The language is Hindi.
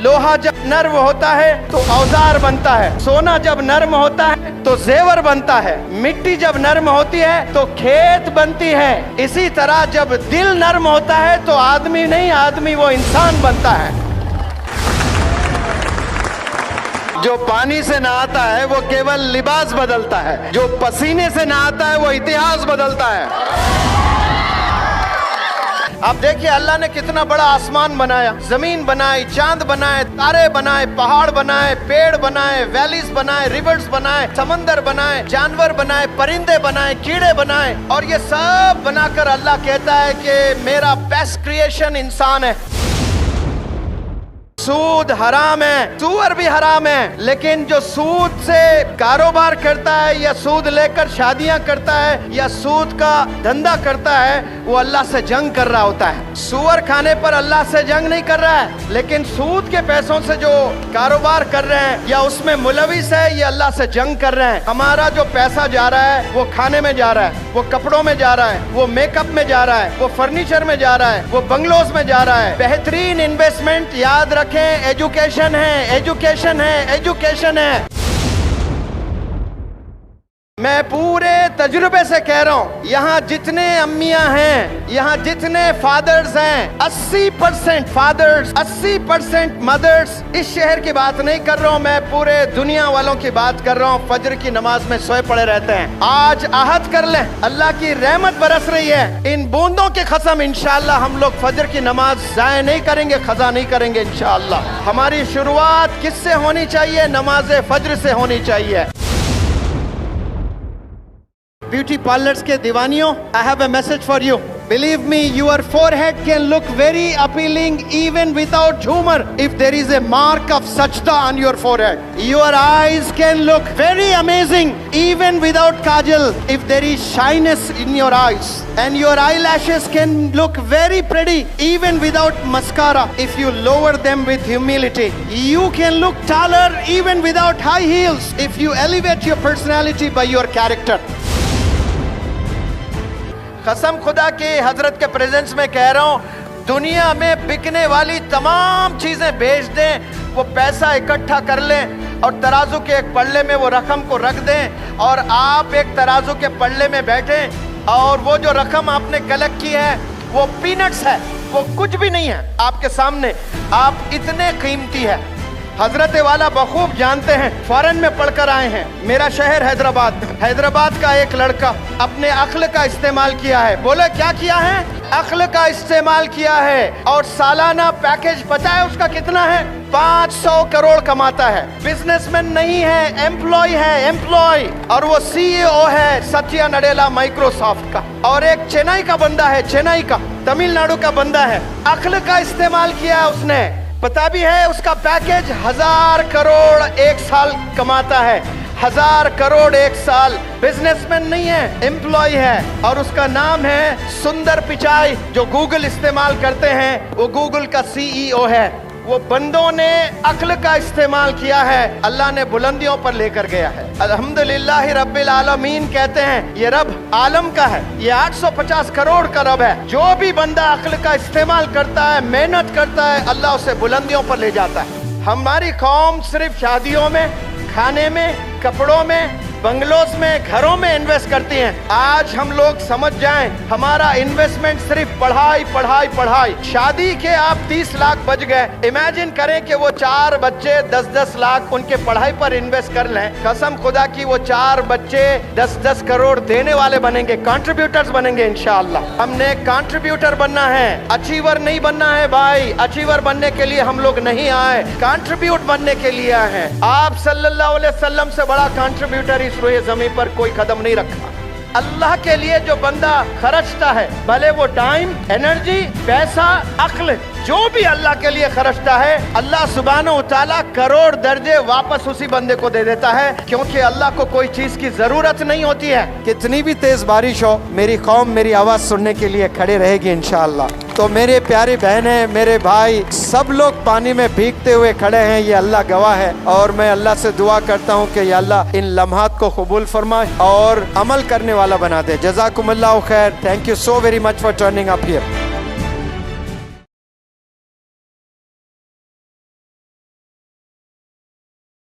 लोहा जब नर्म होता है तो औजार बनता है, सोना जब नर्म होता है तो जेवर बनता है, मिट्टी जब नर्म होती है तो खेत बनती है। इसी तरह जब दिल नर्म होता है तो आदमी नहीं, आदमी वो इंसान बनता है। जो पानी से नहाता है वो केवल लिबास बदलता है, जो पसीने से नहाता है वो इतिहास बदलता है। आप देखिए अल्लाह ने कितना बड़ा आसमान बनाया, जमीन बनाई, चांद बनाए, तारे बनाए, पहाड़ बनाए, पेड़ बनाए, वैलीज बनाए, रिवर्स बनाए, समंदर बनाए, जानवर बनाए, परिंदे बनाए, कीड़े बनाए, और ये सब बनाकर अल्लाह कहता है कि मेरा बेस्ट क्रिएशन इंसान है। सूद हराम है, सूअर भी हराम है, लेकिन जो सूद से कारोबार करता है या सूद लेकर शादियां करता है या सूद का धंधा करता है वो अल्लाह से जंग कर रहा होता है। सूअर खाने पर अल्लाह से जंग नहीं कर रहा है, लेकिन सूद के पैसों से जो कारोबार कर रहे हैं या उसमें मुलविस है ये अल्लाह से जंग कर रहे हैं। हमारा जो पैसा जा रहा है वो खाने में जा रहा है, वो कपड़ों में जा रहा है, वो मेकअप में जा रहा है, वो फर्नीचर में जा रहा है, वो बंगलोज में जा रहा है। बेहतरीन इन्वेस्टमेंट याद रखें एजुकेशन है, एजुकेशन है, एजुकेशन है। मैं पूरे तजुर्बे से कह रहा हूँ, यहाँ जितने अम्मियाँ हैं, यहाँ जितने फादर्स हैं, 80% फादर्स, 80% मदर्स, इस शहर की बात नहीं कर रहा हूँ, मैं पूरे दुनिया वालों की बात कर रहा हूँ, फजर की नमाज में सोए पड़े रहते हैं। आज आहद कर लें, अल्लाह की रहमत बरस रही है, इन बूंदों की कसम इंशाअल्लाह हम लोग फजर की नमाज जाया नहीं करेंगे, खजा नहीं करेंगे इंशाअल्लाह। हमारी शुरुआत किससे होनी चाहिए? नमाज फजर से होनी चाहिए। ब्यूटी पार्लर्स के दीवानियों, I have a message for you. Believe me, your forehead can look very appealing even without humor if there is a mark of sajda on your forehead. Your eyes can look very amazing even without kajal if there is shyness in your eyes. And your eyelashes can look very pretty even without mascara if you lower them with humility. You can look taller even without high heels if you elevate your personality by your character. कसम खुदा के हजरत के प्रेजेंस में कह रहा हूँ, दुनिया में बिकने वाली तमाम चीजें बेच दें, वो पैसा इकट्ठा कर लें और तराजू के एक पल्ले में वो रकम को रख दें और आप एक तराजू के पल्ले में बैठें और वो जो रकम आपने कलेक्ट की है वो पीनट्स है, वो कुछ भी नहीं है आपके सामने। आप इतने कीमती है। हजरत वाला बखूब जानते हैं, फॉरेन में पढ़कर आए हैं। मेरा शहर हैदराबाद, हैदराबाद का एक लड़का अपने अक्ल का इस्तेमाल किया है। बोले क्या किया है? अक्ल का इस्तेमाल किया है और सालाना पैकेज पता है उसका कितना है? 500 करोड़ कमाता है। बिजनेसमैन नहीं है, एम्प्लॉय है, एम्प्लॉय। और वो CEO है सत्या नडेला माइक्रोसॉफ्ट का, और एक चेन्नई का बंदा है, चेन्नई का, तमिलनाडु का बंदा है। अक्ल का इस्तेमाल किया है उसने। पता भी है उसका पैकेज 1000 करोड़ एक साल कमाता है, 1000 करोड़ एक साल। बिजनेसमैन नहीं है, एम्प्लॉय है, और उसका नाम है सुंदर पिचाई। जो गूगल इस्तेमाल करते हैं वो गूगल का CEO है। वो बंदों ने अक्ल का इस्तेमाल किया है, अल्लाह ने बुलंदियों पर लेकर गया है। अल्हम्दुलिल्लाह रब्बिल आलमीन कहते हैं ये रब आलम का है, ये 850 करोड़ का रब है। जो भी बंदा अक्ल का इस्तेमाल करता है, मेहनत करता है, अल्लाह उसे बुलंदियों पर ले जाता है। हमारी कौम सिर्फ शादियों में, खाने में, कपड़ों में, बंगलोज में, घरों में इन्वेस्ट करती हैं। आज हम लोग समझ जाएं, हमारा इन्वेस्टमेंट सिर्फ पढ़ाई पढ़ाई पढ़ाई। शादी के आप 30 लाख बच गए, इमेजिन करें कि वो 4 बच्चे 10-10 लाख उनके पढ़ाई पर इन्वेस्ट कर लें। कसम खुदा की वो 4 बच्चे 10-10 करोड़ देने वाले बनेंगे, कंट्रीब्यूटर्स बनेंगे इंशाअल्लाह। हमने कंट्रीब्यूटर बनना है, अचीवर नहीं बनना है भाई। अचीवर बनने के लिए हम लोग नहीं आए, कंट्रीब्यूट बनने के लिए आए हैं। आप सल्लल्लाहु अलैहि वसल्लम से बड़ा कंट्रीब्यूटर रोए ज़मीन पर कोई कदम नहीं रखा। अल्लाह के लिए जो बंदा खर्चता है, भले वो टाइम, एनर्जी, पैसा, अक्ल, जो भी अल्लाह के लिए खर्चता है, अल्लाह सुब्हानहू तआला करोड़ दर्जे वापस उसी बंदे को दे देता है, क्योंकि अल्लाह को कोई चीज की जरूरत नहीं होती है। कितनी भी तेज बारिश हो, मेरी कौम मेरी आवाज सुनने के लिए खड़े रहेगी इंशाअल्लाह। तो मेरे प्यारे बहनें, मेरे भाई, सब लोग पानी में भीगते हुए खड़े हैं, ये अल्लाह गवाह है। और मैं अल्लाह से दुआ करता हूँ कि या अल्लाह इन लम्हात को कबूल फरमाए और अमल करने वाला बना दे। जज़ाकुमुल्लाहु खैर। Thank you so very much for turning up here.